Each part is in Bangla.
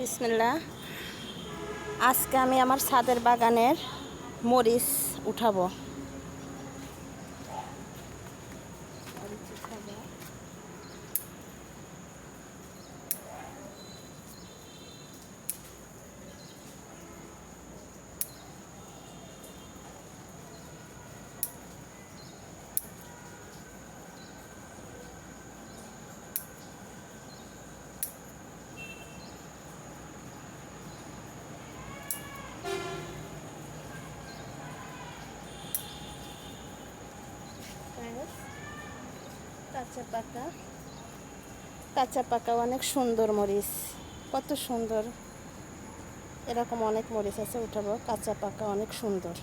বিসমিল্লাহ। আজকে আমি আমার ছাদের বাগানের মরিচ উঠাবো। কাঁচা পাকা অনেক সুন্দর মরিচ, কত সুন্দর। এরকম অনেক মরিচ আছে, উঠাবো। কাঁচা পাকা অনেক সুন্দর।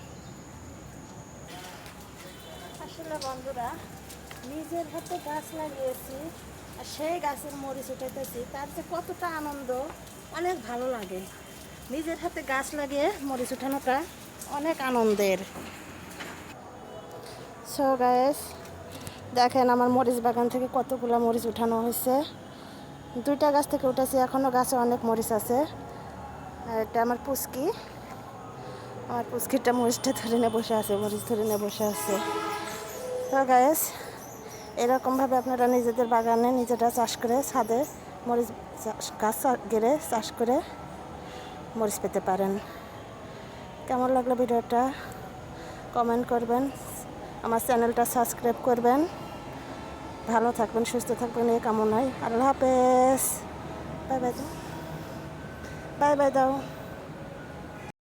আসলে বন্ধুরা, নিজের হাতে গাছ লাগিয়েছি আর সেই গাছের মরিচ উঠাইতেছি, তার যে কতটা আনন্দ, অনেক ভালো লাগে। নিজের হাতে গাছ লাগিয়ে মরিচ উঠানোটা অনেক আনন্দের। সো গাইস, দেখেন আমার মরিচ বাগান থেকে কতগুলো মরিচ উঠানো হয়েছে। 2টা গাছ থেকে উঠেছি, এখনও গাছে অনেক মরিচ আছে। আর এটা আমার পুচকি, আমার পুচকিটা মরিচটা ধরে নিয়ে বসে আছে, মরিচ ধরে নিয়ে বসে আছে। তো গাইস, এরকমভাবে আপনারা নিজেদের বাগানে নিজেরা চাষ করে ছাদে মরিচ গাছ গেড়ে চাষ করে মরিচ পেতে পারেন। কেমন লাগলো ভিডিওটা কমেন্ট করবেন, আমার চ্যানেলটা সাবস্ক্রাইব করবেন। ভালো থাকবেন, সুস্থ থাকবেন, এই কামনায়। আল্লাহ হাফেজ। বাই বাই দাও, বাই বাই দাও।